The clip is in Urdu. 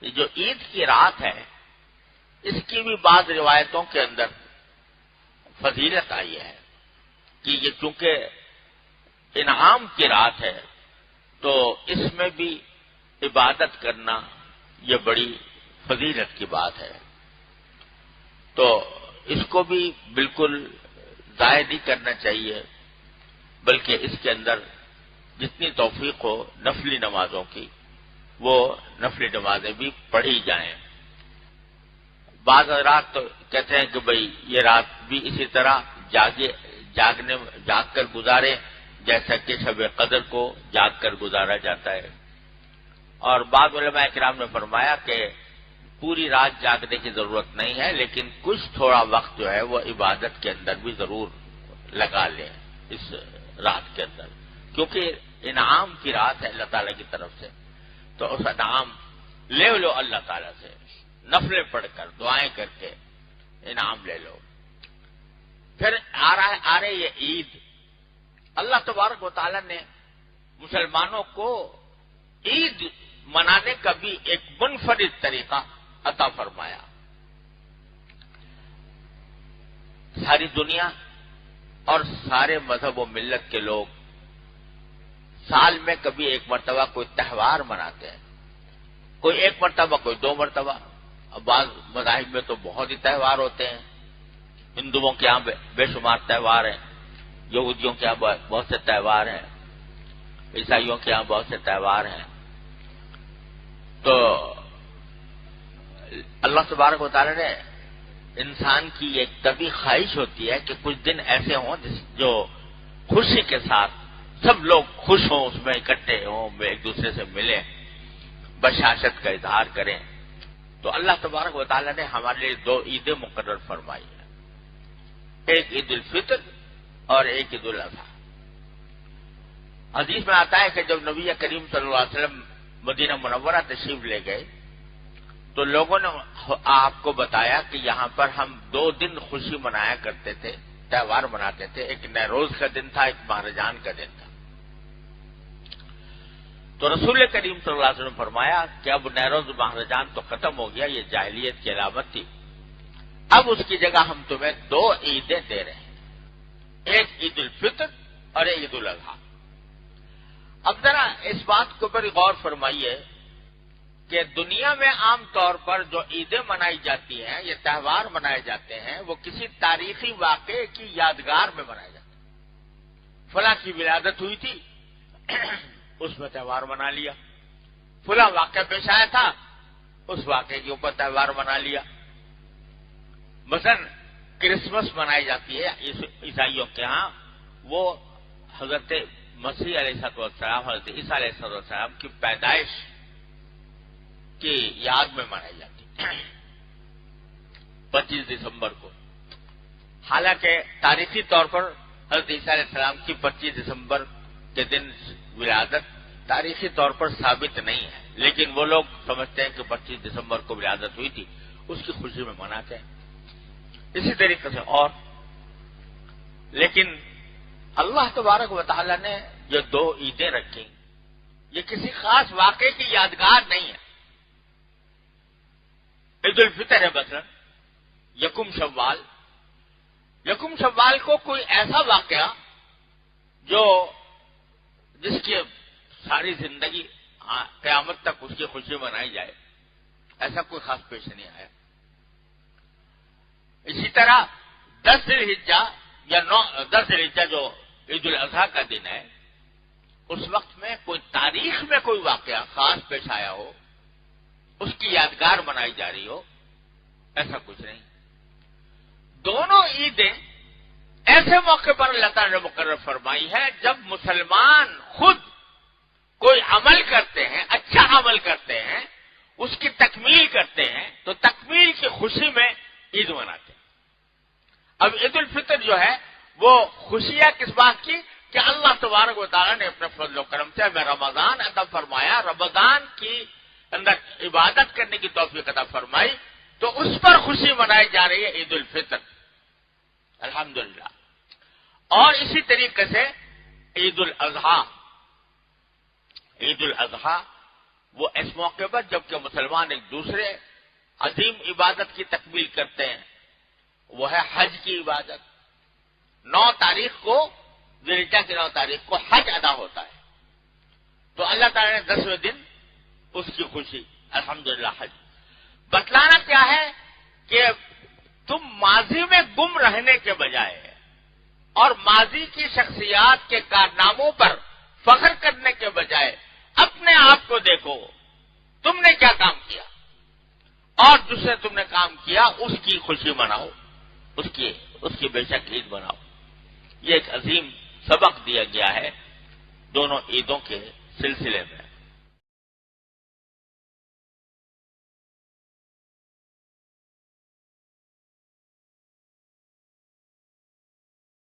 یہ جو عید کی رات ہے اس کی بھی بعض روایتوں کے اندر فضیلت آئی ہے کہ یہ چونکہ انعام کی رات ہے تو اس میں بھی عبادت کرنا یہ بڑی فضیلت کی بات ہے، تو اس کو بھی بالکل ضائع نہیں کرنا چاہیے، بلکہ اس کے اندر جتنی توفیق ہو نفلی نمازوں کی وہ نفلی نمازیں بھی پڑھی جائیں۔ بعض حضرات تو کہتے ہیں کہ بھئی یہ رات بھی اسی طرح جاگ کر گزارے جیسا کہ شب قدر کو جاگ کر گزارا جاتا ہے، اور بعض علماء کرام نے فرمایا کہ پوری رات جاگنے کی ضرورت نہیں ہے، لیکن کچھ تھوڑا وقت جو ہے وہ عبادت کے اندر بھی ضرور لگا لیں اس رات کے اندر، کیونکہ انعام کی رات ہے اللہ تعالی کی طرف سے، تو اس انعام لے لو اللہ تعالی سے، نفلیں پڑھ کر دعائیں کر کے انعام لے لو۔ پھر آ رہے یہ عید، اللہ تبارک و تعالی نے مسلمانوں کو عید منانے کا بھی ایک منفرد طریقہ عطا فرمایا۔ ساری دنیا اور سارے مذہب و ملت کے لوگ سال میں کبھی ایک مرتبہ کوئی تہوار مناتے ہیں، کوئی ایک مرتبہ، کوئی دو مرتبہ، اب بعض مذاہب میں تو بہت ہی تہوار ہوتے ہیں، ہندوؤں کے یہاں بے شمار تہوار ہیں، یہودیوں کے یہاں بہت سے تہوار ہیں، عیسائیوں کے یہاں بہت سے تہوار ہیں، تو اللہ تبارک و تعالی نے انسان کی ایک طبیعی خواہش ہوتی ہے کہ کچھ دن ایسے ہوں جو خوشی کے ساتھ سب لوگ خوش ہوں، اس میں اکٹھے ہوں، ایک دوسرے سے ملیں، بشاشت کا اظہار کریں، تو اللہ تبارک و تعالی نے ہمارے لیے دو عیدیں مقرر فرمائی ہیں، ایک عید الفطر اور ایک عید الاضحیٰ۔ حدیث میں آتا ہے کہ جب نبی کریم صلی اللہ علیہ وسلم مدینہ منورہ تشریف لے گئے تو لوگوں نے آپ کو بتایا کہ یہاں پر ہم 2 دن خوشی منایا کرتے تھے، تہوار مناتے تھے، ایک نیروز کا دن تھا، ایک مہرجان کا دن تھا۔ تو رسول کریم صلی اللہ علیہ وسلم نے فرمایا کہ اب نیروز مہرجان تو ختم ہو گیا، یہ جاہلیت کی علامت تھی، اب اس کی جگہ ہم تمہیں 2 عیدیں دے رہے ہیں، ایک عید الفطر اور ایک عید الاضحیٰ۔ اب ذرا اس بات کو بڑی غور فرمائیے کہ دنیا میں عام طور پر جو عیدیں منائی جاتی ہیں، یہ تہوار منائے جاتے ہیں، وہ کسی تاریخی واقعے کی یادگار میں منائے جاتے ہیں۔ فلاں کی ولادت ہوئی تھی، اس میں تہوار منا لیا، فلاں واقعہ پیش آیا تھا، اس واقعے کے اوپر تہوار منا لیا۔ مثلا کرسمس منائی جاتی ہے عیسائیوں کے ہاں، وہ حضرت مسیح علیہ السلام، حضرت عیسیٰ علیہ السلام کی پیدائش کی یاد میں منائی جاتی ہے 25 دسمبر کو، حالانکہ تاریخی طور پر حضرت عیسیٰ علیہ السلام کی 25 دسمبر کے دن ولادت تاریخی طور پر ثابت نہیں ہے، لیکن وہ لوگ سمجھتے ہیں کہ 25 دسمبر کو ولادت ہوئی تھی، اس کی خوشی میں مناتے ہیں۔ اسی طریقے سے اور، لیکن اللہ تبارک و تعالی نے جو 2 عیدیں رکھی، یہ کسی خاص واقعے کی یادگار نہیں ہے۔ عید الفطر ہے مثلا یکم شوال کو کوئی ایسا واقعہ جس کی ساری زندگی قیامت تک اس کی خوشی منائی جائے، ایسا کوئی خاص پیش نہیں آیا۔ اسی طرح 10 ذی الحجہ یا 10 ذی الحجہ جو عید الاضحیٰ کا دن ہے، اس وقت میں کوئی تاریخ میں کوئی واقعہ خاص پیش آیا ہو، اس کی یادگار منائی جا رہی ہو، ایسا کچھ نہیں۔ دونوں عیدیں ایسے موقع پر اللہ تعالی نے مقرر فرمائی ہے جب مسلمان خود کوئی عمل کرتے ہیں، اچھا عمل کرتے ہیں، اس کی تکمیل کرتے ہیں، تو تکمیل کی خوشی میں عید مناتے ہیں۔ اب عید الفطر جو ہے وہ خوشیاں کس بات کی کہ اللہ تبارک و تعالیٰ نے اپنے فضل و کرم سے ہمیں رمضان عطا فرمایا، رمضان کی اندر عبادت کرنے کی توفیق عطا فرمائی، تو اس پر خوشی منائی جا رہی ہے عید الفطر، الحمدللہ۔ اور اسی طریقے سے عید الاضحیٰ وہ اس موقع پر جبکہ مسلمان ایک دوسرے عظیم عبادت کی تکمیل کرتے ہیں، وہ ہے حج کی عبادت۔ 9 تاریخ کو، ذی الحجہ کی 9 تاریخ کو حج ادا ہوتا ہے، تو اللہ تعالیٰ نے 10ویں دن اس کی خوشی، الحمدللہ حج۔ بتلانا کیا ہے کہ تم ماضی میں گم رہنے کے بجائے اور ماضی کی شخصیات کے کارناموں پر فخر کرنے کے بجائے اپنے آپ کو دیکھو، تم نے کیا کام کیا اور جس سے تم نے کام کیا اس کی خوشی مناؤ، اس کی بے شک عید مناؤ۔ یہ ایک عظیم سبق دیا گیا ہے دونوں عیدوں کے سلسلے میں۔